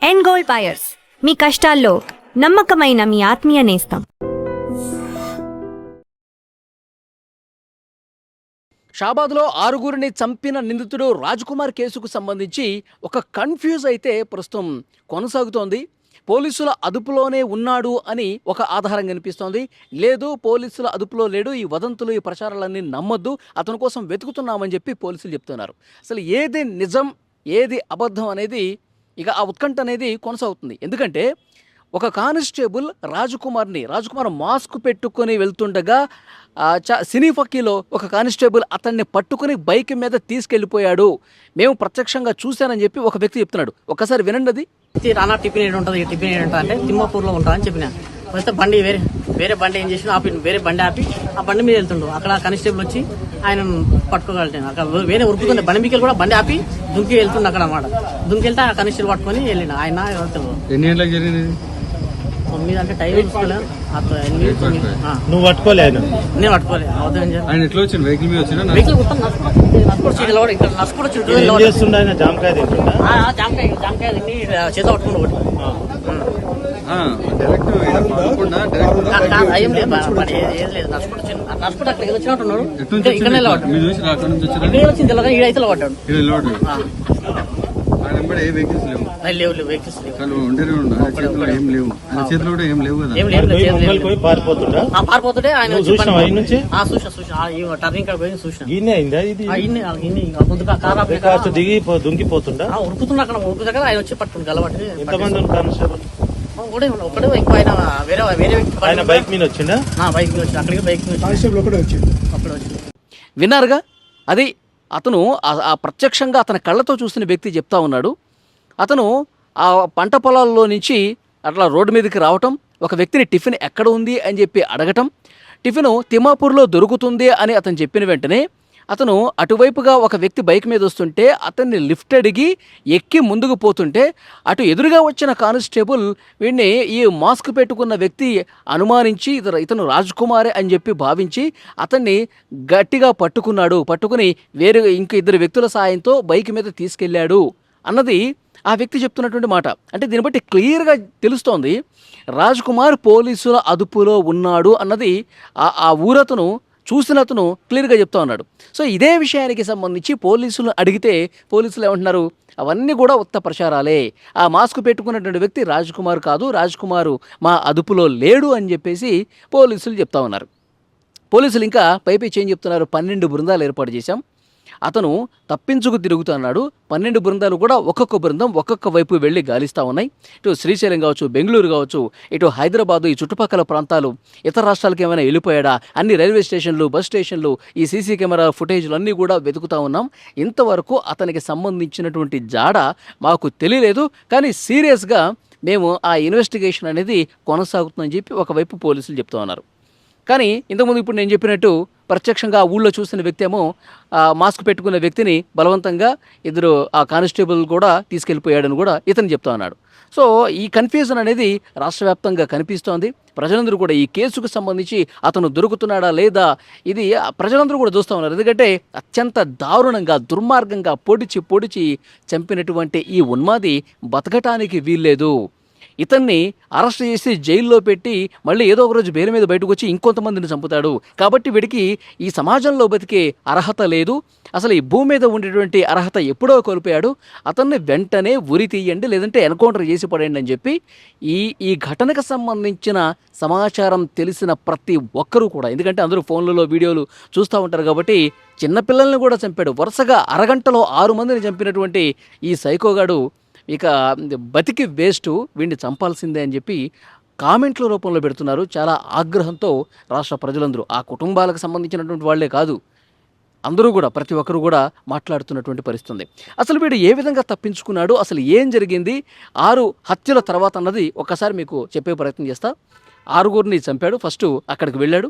End gold buyers, మీ కష్టాల్లో నమ్మకమైన మీ ఆత్మీయ నేస్తం. షాబాద్లో 6గురిని చంపిన నిందితుడు రాజ్కుమార్ కేసుకు సంబంధించి ఒక కన్ఫ్యూజ్ అయితే ప్రస్తుతం కొనసాగుతోంది. పోలీసుల అదుపులోనే ఉన్నాడు అని ఒక ఆధారం కనిపిస్తోంది. లేదు, పోలీసుల అదుపులో లేడు, ఈ వదంతులు ఈ ప్రచారాలన్నీ నమ్మొద్దు, అతని కోసం వెతుకుతున్నామని చెప్పి పోలీసులు చెప్తున్నారు. అసలు ఏది నిజం ఏది అబద్ధం అనేది ఇక ఆ ఉత్కంఠ అనేది కొనసాగుతుంది. ఎందుకంటే ఒక కానిస్టేబుల్ రాజ్కుమార్ మాస్క్ పెట్టుకొని వెళ్తుండగా సినీ ఫక్కీలో ఒక కానిస్టేబుల్ అతన్ని పట్టుకుని బైక్ మీద తీసుకెళ్ళిపోయాడు, మేము ప్రత్యక్షంగా చూశానని చెప్పి ఒక వ్యక్తి చెప్తున్నాడు. ఒక్కసారి వినండి. అది రానా టిఫిన్ ఏడు ఉంటుంది, టిఫిన్ ఏడు ఉంటుంది అంటే తిమ్మాపూర్లో ఉంటుంది అని చెప్పిన. వస్తే బండి వేరే బండి ఏం చేసిన ఆపి, వేరే బండి ఆపి ఆ బండి మీద వెళ్తుండు. అక్కడ కానిస్టేబుల్ వచ్చి ఆయన పట్టుకోగలిగాను. అక్కడ వేరే ఉరుకుతుంది బండి మీకెళ్ళి కూడా బండి ఆపి దుంకి వెళ్తుండే అక్కడ అన్నమాట. దుంకి వెళ్తే ఆ కానిస్టేబుల్ పట్టుకొని వెళ్ళిన. ఆయన ఎన్ని గంటలకు జరిగింది? 9 అంటే టైం చూసుకోలేదు. నువ్వు పట్టుకోలే? నేను పట్టుకోలేదు. ఆయన ఎట్లా వచ్చింది? వెహికల్ మీద వచ్చిన? వెహికల్ మొత్తం నసుకుడు జామకాయ తింటుందా? జామకాయ తిని చేత పట్టుకుంటూ ఒకటి ఏం లేదు, నసుకుడు అక్కడికి వచ్చినట్టున్నాడు. ఇక్కడ వచ్చింది తెల్లగా ఈడైతే పడ్డాడు. లేవు వెహికల్స్ పారిపోతుంటే ఆయన టర్నింగ్ కాడ పోయి చూసిన దుంకిపోతుండ ఉరుకుతున్నా. అక్కడ ఉరుకుతా కదా ఆయన వచ్చి పట్టుకుని గలబట్టి ఒకటే ఎక్కువ ఆయన వేరే వ్యక్తి బైక్ మీద వచ్చిందా? బైక్ మీద వచ్చి అక్కడికి బైక్ మీద వచ్చి విన్నారుగా. అది అతను ఆ ప్రత్యక్షంగా అతని కళ్ళతో చూసిన వ్యక్తి చెప్తా ఉన్నాడు. అతను ఆ పంట పొలాల్లో నుంచి అట్లా రోడ్డు మీదకి రావటం, ఒక వ్యక్తిని టిఫిన్ ఎక్కడ ఉంది అని చెప్పి అడగటం, టిఫిన్ తిమ్మాపూర్లో దొరుకుతుంది అని అతను చెప్పిన వెంటనే అతను అటువైపుగా ఒక వ్యక్తి బైక్ మీద వస్తుంటే అతన్ని లిఫ్ట్ అడిగి ఎక్కి ముందుకు పోతుంటే అటు ఎదురుగా వచ్చిన కానిస్టేబుల్ వీడిని ఈ మాస్క్ పెట్టుకున్న వ్యక్తి అనుమానించి ఇతను రాజ్కుమారే అని చెప్పి భావించి అతన్ని గట్టిగా పట్టుకుని వేరే ఇంక 2 వ్యక్తుల సాయంతో బైక్ మీద తీసుకెళ్ళాడు అన్నది ఆ వ్యక్తి చెప్తున్నటువంటి మాట. అంటే దీన్ని బట్టి క్లియర్గా తెలుస్తోంది రాజ్కుమార్ పోలీసుల అదుపులో ఉన్నాడు అన్నది ఆ ఊరతను చూసినతను క్లియర్గా చెప్తా ఉన్నాడు. సో ఇదే విషయానికి సంబంధించి పోలీసులు అడిగితే పోలీసులు ఏమంటున్నారు, అవన్నీ కూడా ఉత్త ప్రచారాలే, ఆ మాస్క్ పెట్టుకున్నటువంటి వ్యక్తి రాజ్కుమార్ కాదు, రాజ్కుమార్ మా అదుపులో లేడు అని చెప్పేసి పోలీసులు చెప్తా ఉన్నారు. పోలీసులు ఇంకా పైపై ఏం చెప్తున్నారు, 12 బృందాలు ఏర్పాటు చేశాం, అతను తప్పించుకు తిరుగుతున్నాడు. 12 బృందాలు కూడా ఒక్కొక్క బృందం ఒక్కొక్క వైపు వెళ్ళి గాలిస్తూ ఉన్నాయి. ఇటు శ్రీశైలం కావచ్చు, బెంగళూరు కావచ్చు, ఇటు హైదరాబాదు, ఈ చుట్టుపక్కల ప్రాంతాలు, ఇతర రాష్ట్రాలకు ఏమైనా వెళ్ళిపోయాడా, అన్ని రైల్వే స్టేషన్లు, బస్ స్టేషన్లు, ఈ సీసీ కెమెరా ఫుటేజ్లు అన్నీ కూడా వెతుకుతూ ఉన్నాం. ఇంతవరకు అతనికి సంబంధించినటువంటి జాడ మాకు తెలియలేదు, కానీ సీరియస్గా మేము ఆ ఇన్వెస్టిగేషన్ అనేది కొనసాగుతుందని చెప్పి ఒకవైపు పోలీసులు చెప్తూ ఉన్నారు. కానీ ఇంతకుముందు ఇప్పుడు నేను చెప్పినట్టు ప్రత్యక్షంగా ఆ ఊళ్ళో చూసిన వ్యక్తి ఏమో మాస్క్ పెట్టుకున్న వ్యక్తిని బలవంతంగా ఆ కానిస్టేబుల్ కూడా తీసుకెళ్ళిపోయాడని కూడా ఇతను చెప్తా ఉన్నాడు. సో ఈ కన్ఫ్యూజన్ అనేది రాష్ట్ర వ్యాప్తంగా కనిపిస్తోంది. ప్రజలందరూ కూడా ఈ కేసుకు సంబంధించి అతను దొరుకుతున్నాడా లేదా ఇది ప్రజలందరూ కూడా చూస్తూ ఉన్నారు. ఎందుకంటే అత్యంత దారుణంగా దుర్మార్గంగా పొడిచి చంపినటువంటి ఈ ఉన్మాది బతకటానికి వీల్లేదు. ఇతన్ని అరెస్ట్ చేసి జైల్లో పెట్టి మళ్ళీ ఏదో ఒక రోజు బెయిల్ మీద బయటకు వచ్చి ఇంకొంతమందిని చంపుతాడు. కాబట్టి వీడికి ఈ సమాజంలో బతికే అర్హత లేదు, అసలు ఈ భూమి మీద ఉండేటువంటి అర్హత ఎప్పుడో కోల్పోయాడు, అతన్ని వెంటనే ఉరి తీయండి, లేదంటే ఎన్కౌంటర్ చేసి పడేయండి అని చెప్పి ఈ ఘటనకు సంబంధించిన సమాచారం తెలిసిన ప్రతి ఒక్కరూ కూడా, ఎందుకంటే అందరూ ఫోన్లలో వీడియోలు చూస్తూ ఉంటారు కాబట్టి, చిన్నపిల్లల్ని కూడా చంపాడు. వరుసగా అరగంటలో 6 మందిని చంపినటువంటి ఈ సైకోగాడు ఇక బతికి వేస్ట్, వీడిని చంపాల్సిందే అని చెప్పి కామెంట్ల రూపంలో పెడుతున్నారు. చాలా ఆగ్రహంతో రాష్ట్ర ప్రజలందరూ, ఆ కుటుంబాలకు సంబంధించినటువంటి వాళ్లే కాదు, అందరూ కూడా ప్రతి ఒక్కరు కూడా మాట్లాడుతున్నటువంటి పరిస్థితి ఉంది. అసలు వీడు ఏ విధంగా తప్పించుకున్నాడు, అసలు ఏం జరిగింది 6 హత్యల తర్వాత అన్నది ఒక్కసారి మీకు చెప్పే ప్రయత్నం చేస్తా. 6గురిని చంపాడు. ఫస్ట్ అక్కడికి వెళ్ళాడు,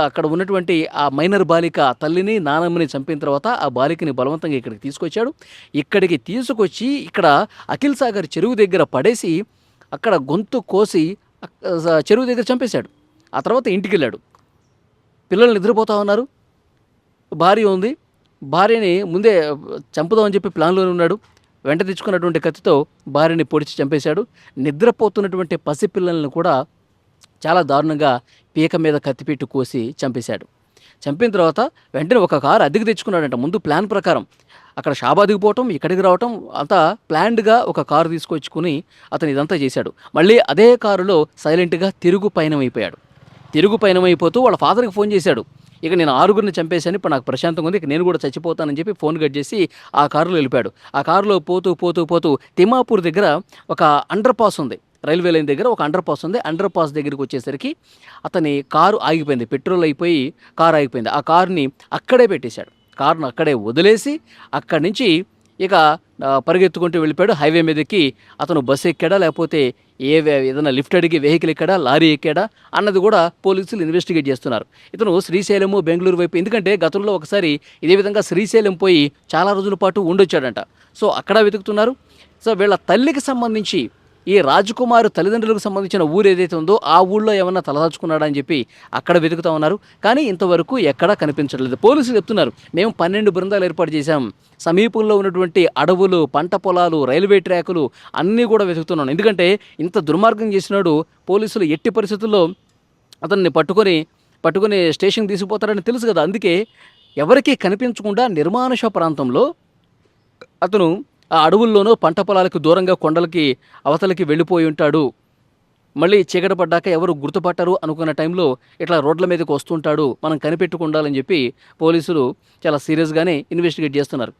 అక్కడ ఉన్నటువంటి ఆ మైనర్ బాలిక తల్లిని నానమ్మని చంపిన తర్వాత ఆ బాలికని బలవంతంగా ఇక్కడికి తీసుకొచ్చాడు. ఇక్కడికి తీసుకొచ్చి ఇక్కడ అఖిల్ సాగర్ చెరువు దగ్గర పడేసి అక్కడ గొంతు కోసి చెరువు దగ్గర చంపేశాడు. ఆ తర్వాత ఇంటికి వెళ్ళాడు. పిల్లలు నిద్రపోతూ ఉన్నారు, భార్య ఉంది, భార్యని ముందే చంపుదామని చెప్పి ప్లాన్లోనే ఉన్నాడు. వెంట తెచ్చుకున్నటువంటి కత్తితో భార్యని పొడిచి చంపేశాడు. నిద్రపోతున్నటువంటి పసిపిల్లలను కూడా చాలా దారుణంగా పీక మీద కత్తిపెట్టి కోసి చంపేశాడు. చంపిన తర్వాత వెంటనే ఒక కారు అద్దెకు తెచ్చుకున్నాడంట. ముందు ప్లాన్ ప్రకారం అక్కడ షాబాద్కి పోవటం, ఇక్కడికి రావటం అంతా ప్లాన్డ్గా ఒక కారు తీసుకొచ్చుకుని అతను ఇదంతా చేశాడు. మళ్ళీ అదే కారులో సైలెంట్గా తిరుగు పయనమైపోతూ వాళ్ళ ఫాదర్కి ఫోన్ చేశాడు. ఇక నేను 6గురిని చంపేశాను, ఇప్పుడు నాకు ప్రశాంతంగా ఉంది, ఇక నేను కూడా చచ్చిపోతానని చెప్పి ఫోన్ కట్ చేసి ఆ కారులో వెళ్ళిపోయాడు. ఆ కారులో పోతూ తిమ్మాపూర్ దగ్గర ఒక అండర్ పాస్ ఉంది, రైల్వే లైన్ దగ్గర ఒక అండర్ పాస్ ఉంది. అండర్ పాస్ దగ్గరికి వచ్చేసరికి అతని కారు ఆగిపోయింది, పెట్రోల్ అయిపోయి కారు ఆగిపోయింది. ఆ కారుని అక్కడే పెట్టేశాడు. కారును అక్కడే వదిలేసి అక్కడి నుంచి ఇక పరిగెత్తుకుంటూ వెళ్ళిపోయాడు. హైవే మీదకి అతను బస్సు ఎక్కాడా లేకపోతే ఏదైనా లిఫ్ట్ అడిగి వెహికల్ ఎక్కాడా, లారీ ఎక్కాడా అన్నది కూడా పోలీసులు ఇన్వెస్టిగేట్ చేస్తున్నారు. ఇతను శ్రీశైలము, బెంగళూరు వైపు, ఎందుకంటే గతంలో ఒకసారి ఇదే విధంగా శ్రీశైలం పోయి చాలా రోజుల పాటు ఉండొచ్చాడంట. సో అక్కడ వెతుకుతున్నారు. సో వీళ్ళ తల్లికి సంబంధించి ఈ రాజకుమారు తల్లిదండ్రులకు సంబంధించిన ఊరు ఏదైతే ఉందో ఆ ఊళ్ళో ఏమన్నా తలదాచుకున్నాడా అని చెప్పి అక్కడ వెతుకుతా ఉన్నారు. కానీ ఇంతవరకు ఎక్కడా కనిపించట్లేదు. పోలీసులు చెప్తున్నారు, మేము 12 బృందాలు ఏర్పాటు చేశాం, సమీపంలో ఉన్నటువంటి అడవులు, పంట పొలాలు, రైల్వే ట్రాకులు అన్నీ కూడా వెతుకుతున్నాం. ఎందుకంటే ఇంత దుర్మార్గం చేసినాడు పోలీసులు ఎట్టి పరిస్థితుల్లో అతన్ని పట్టుకొని స్టేషన్కి తీసుకుపోతారని తెలుసు కదా. అందుకే ఎవరికీ కనిపించకుండా నిర్మానుష ప్రాంతంలో అతను ఆ అడవుల్లోనూ పంట పొలాలకు దూరంగా కొండలకి అవతలకి వెళ్ళిపోయి ఉంటాడు. మళ్ళీ చీకటి పడ్డాక ఎవరు గుర్తుపట్టరు అనుకున్న టైంలో ఇట్లా రోడ్ల మీదకి వస్తుంటాడు, మనం కనిపెట్టుకుండాలని చెప్పి పోలీసులు చాలా సీరియస్గానే ఇన్వెస్టిగేట్ చేస్తున్నారు.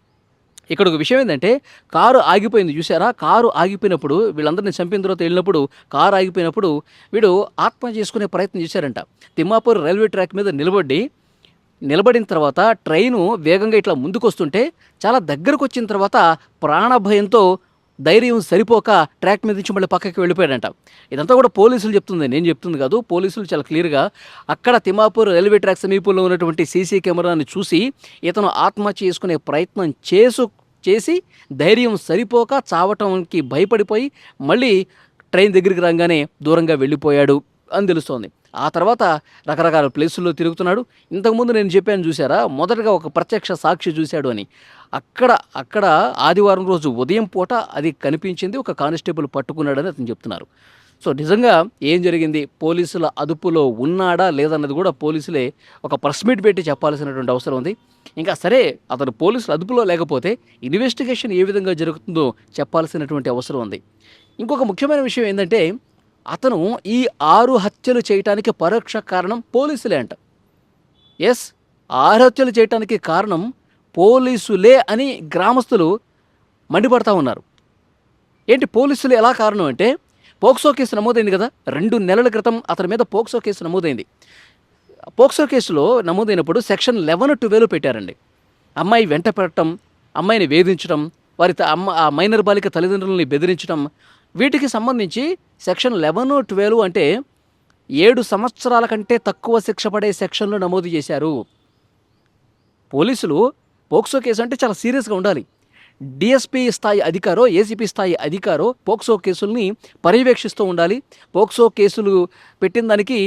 ఇక్కడ ఒక విషయం ఏంటంటే, కారు ఆగిపోయింది చూసారా, కారు ఆగిపోయినప్పుడు వీళ్ళందరినీ చంపిన తర్వాత వెళ్ళినప్పుడు కారు ఆగిపోయినప్పుడు వీడు ఆత్మహత్య చేసుకునే ప్రయత్నం చేశారంట. తిమ్మాపూర్ రైల్వే ట్రాక్ మీద నిలబడిన తర్వాత ట్రైను వేగంగా ఇట్లా ముందుకు వస్తుంటే చాలా దగ్గరకు వచ్చిన తర్వాత ప్రాణభయంతో ధైర్యం సరిపోక ట్రాక్ మీద నుంచి మళ్ళీ పక్కకి వెళ్ళిపోయాడంట. ఇదంతా కూడా పోలీసులు చెప్తుంది, నేను చెప్తుంది కాదు. పోలీసులు చాలా క్లియర్గా అక్కడ తిమ్మాపూర్ రైల్వే ట్రాక్ సమీపంలో ఉన్నటువంటి సీసీ కెమెరాని చూసి ఇతను ఆత్మహత్య చేసుకునే ప్రయత్నం చేసి ధైర్యం సరిపోక చావటానికి భయపడిపోయి మళ్ళీ ట్రైన్ దగ్గరికి రాగానే దూరంగా వెళ్ళిపోయాడు అని తెలుస్తోంది. ఆ తర్వాత రకరకాల ప్లేసుల్లో తిరుగుతున్నాడు. ఇంతకుముందు నేను చెప్పాను చూసారా, మొదటగా ఒక ప్రత్యక్ష సాక్షి చూశాడు అని. అక్కడ ఆదివారం రోజు ఉదయం పూట అది కనిపించింది, ఒక కానిస్టేబుల్ పట్టుకున్నాడని అతను చెప్తున్నారు. సో నిజంగా ఏం జరిగింది, పోలీసుల అదుపులో ఉన్నాడా లేదన్నది కూడా పోలీసులే ఒక ప్రెస్ మీట్ పెట్టి చెప్పాల్సినటువంటి అవసరం ఉంది. ఇంకా సరే, అతను పోలీసుల అదుపులో లేకపోతే ఇన్వెస్టిగేషన్ ఏ విధంగా జరుగుతుందో చెప్పాల్సినటువంటి అవసరం ఉంది. ఇంకొక ముఖ్యమైన విషయం ఏంటంటే, అతను ఈ 6 హత్యలు చేయటానికి పరోక్ష కారణం పోలీసులే అంట. 6 హత్యలు చేయటానికి కారణం పోలీసులే అని గ్రామస్తులు మండిపడతా ఉన్నారు. ఏంటి పోలీసులు ఎలా కారణం అంటే, పోక్సో కేసు నమోదైంది కదా, 2 నెలల క్రితం అతని మీద పోక్సో కేసు నమోదైంది. పోక్సో కేసులో నమోదైనప్పుడు సెక్షన్ 11, 12 పెట్టారండి. అమ్మాయి వెంట పెట్టడం, అమ్మాయిని వేధించడం, ఆ మైనర్ బాలిక తల్లిదండ్రులని బెదిరించడం, వీటికి సంబంధించి సెక్షన్ 11, 12 అంటే 7 సంవత్సరాల కంటే తక్కువ శిక్ష పడే సెక్షన్లు నమోదు చేశారు. పోలీసులు పోక్సో కేసు అంటే చాలా సీరియస్గా ఉండాలి. డిఎస్పీ స్థాయి అధికారో, ఏసీపీ స్థాయి అధికారో పోక్సో కేసుల్ని పర్యవేక్షిస్తూ ఉండాలి. పోక్సో కేసులు పెట్టిన దానికి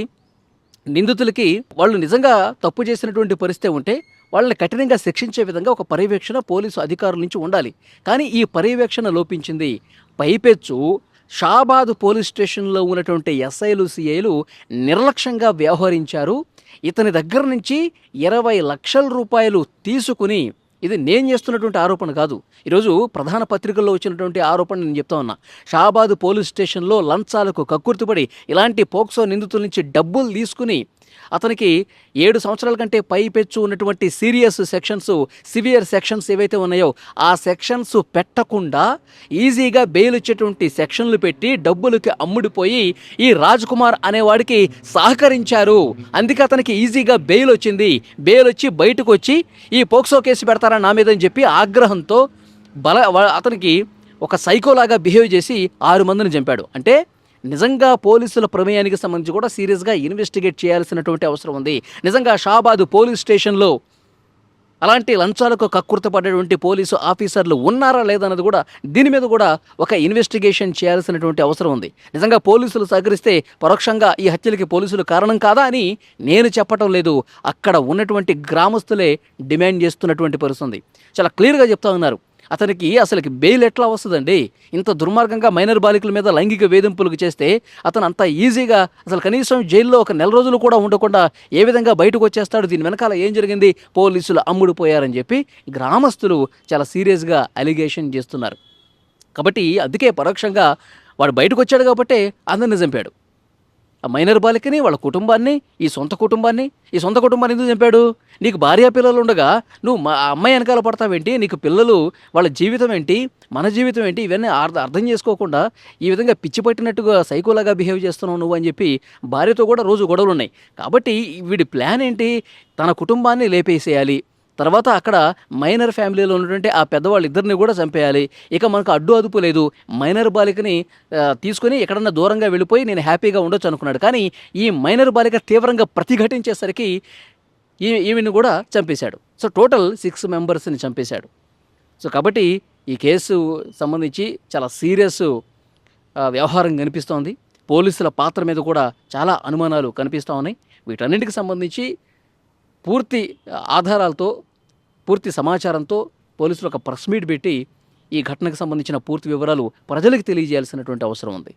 నిందితులకి వాళ్ళు నిజంగా తప్పు చేసినటువంటి పరిస్థితి ఉంటే వాళ్ళని కఠినంగా శిక్షించే విధంగా ఒక పర్యవేక్షణ పోలీసు అధికారుల నుంచి ఉండాలి. కానీ ఈ పర్యవేక్షణ లోపించింది. పైపెచ్చు షాబాద్ పోలీస్ స్టేషన్లో ఉన్నటువంటి ఎస్ఐలు, సిఐలు నిర్లక్ష్యంగా వ్యవహరించారు. ఇతని దగ్గర నుంచి 20 లక్షల రూపాయలు తీసుకుని, ఇది నేను చేస్తున్నటువంటి ఆరోపణ కాదు, ఈరోజు ప్రధాన పత్రికల్లో వచ్చినటువంటి ఆరోపణ నేను చెప్తా ఉన్నా. షాబాద్ పోలీస్ స్టేషన్లో లంచాలకు కక్కుర్తిపడి ఇలాంటి పోక్సో నిందితుల నుంచి డబ్బులు తీసుకుని అతనికి 7 సంవత్సరాల కంటే పైపెచ్చు ఉన్నటువంటి సివియర్ సెక్షన్స్ ఏవైతే ఉన్నాయో ఆ సెక్షన్స్ పెట్టకుండా ఈజీగా బెయిల్ వచ్చేటువంటి సెక్షన్లు పెట్టి డబ్బులకి అమ్ముడిపోయి ఈ రాజ్ కుమార్ అనేవాడికి సహకరించారు. అందుకే అతనికి ఈజీగా బెయిల్ వచ్చింది. బెయిల్ వచ్చి బయటకు వచ్చి ఈ పోక్సో కేసు పెడతారా నా మీద అని చెప్పి ఆగ్రహంతో అతనికి ఒక సైకోలాగా బిహేవ్ చేసి 6 మందిని చంపాడు. అంటే నిజంగా పోలీసుల ప్రమేయానికి సంబంధించి కూడా సీరియస్గా ఇన్వెస్టిగేట్ చేయాల్సినటువంటి అవసరం ఉంది. నిజంగా షాబాద్ పోలీస్ స్టేషన్లో అలాంటి లంచాలకు కక్కుర్తపడేటువంటి పోలీసు ఆఫీసర్లు ఉన్నారా లేదన్నది కూడా దీని మీద కూడా ఒక ఇన్వెస్టిగేషన్ చేయాల్సినటువంటి అవసరం ఉంది. నిజంగా పోలీసులు సహకరిస్తే పరోక్షంగా ఈ హత్యలకి పోలీసులు కారణం కాదా అని నేను చెప్పటం లేదు, అక్కడ ఉన్నటువంటి గ్రామస్తులే డిమాండ్ చేస్తున్నటువంటి పరిస్థితి ఉంది. చాలా క్లియర్గా చెప్తా ఉన్నారు. అతనికి అసలుకి బెయిల్ ఎట్లా వస్తుందండి? ఇంత దుర్మార్గంగా మైనర్ బాలికల మీద లైంగిక వేధింపులకు చేస్తే అతను అంత ఈజీగా అసలు కనీసం జైల్లో ఒక నెల రోజులు కూడా ఉండకుండా ఏ విధంగా బయటకు వచ్చేస్తాడు? దీని వెనకాల ఏం జరిగింది? పోలీసులు అమ్ముడుపోయారని చెప్పి గ్రామస్తులు చాలా సీరియస్గా అలిగేషన్ చేస్తున్నారు. కాబట్టి అందుకే పరోక్షంగా వాడు బయటకు వచ్చాడు కాబట్టే అందరిని చంపాడు. ఆ మైనర్ బాలికని, వాళ్ళ కుటుంబాన్ని, ఈ సొంత కుటుంబాన్ని ఎందుకు చంపాడు? నీకు భార్య పిల్లలు ఉండగా నువ్వు ఆ అమ్మాయి వెనకాల పడతావేంటి? నీకు పిల్లలు, వాళ్ళ జీవితం ఏంటి, మన జీవితం ఏంటి, ఇవన్నీ అర్థం చేసుకోకుండా ఈ విధంగా పిచ్చి పట్టినట్టుగా సైకోలాగా బిహేవ్ చేస్తున్నావు నువ్వు అని చెప్పి భార్యతో కూడా రోజు గొడవలు ఉన్నాయి. కాబట్టి వీడి ప్లాన్ ఏంటి? తన కుటుంబాన్ని లేపేసేయాలి, తర్వాత అక్కడ మైనర్ ఫ్యామిలీలో ఉన్నటువంటి ఆ పెద్దవాళ్ళు ఇద్దరిని కూడా చంపేయాలి. ఇక మనకు అడ్డు అదుపు లేదు. మైనర్ బాలికని తీసుకుని ఎక్కడన్నా దూరంగా వెళ్ళిపోయి నేను హ్యాపీగా ఉండొచ్చు అనుకున్నాడు. కానీ ఈ మైనర్ బాలిక తీవ్రంగా ప్రతిఘటించేసరికి ఈమెను కూడా చంపేశాడు. సో టోటల్ 6 మెంబర్స్ని చంపేశాడు. సో కాబట్టి ఈ కేసు సంబంధించి చాలా సీరియస్ వ్యవహారం కనిపిస్తోంది. పోలీసుల పాత్ర మీద కూడా చాలా అనుమానాలు కనిపిస్తూ ఉన్నాయి. వీటన్నింటికి సంబంధించి పూర్తి ఆధారాలతో, పూర్తి సమాచారంతో పోలీసులు ఒక ప్రెస్ మీట్ పెట్టి ఈ ఘటనకు సంబంధించిన పూర్తి వివరాలు ప్రజలకు తెలియజేయాల్సినటువంటి అవసరం ఉంది.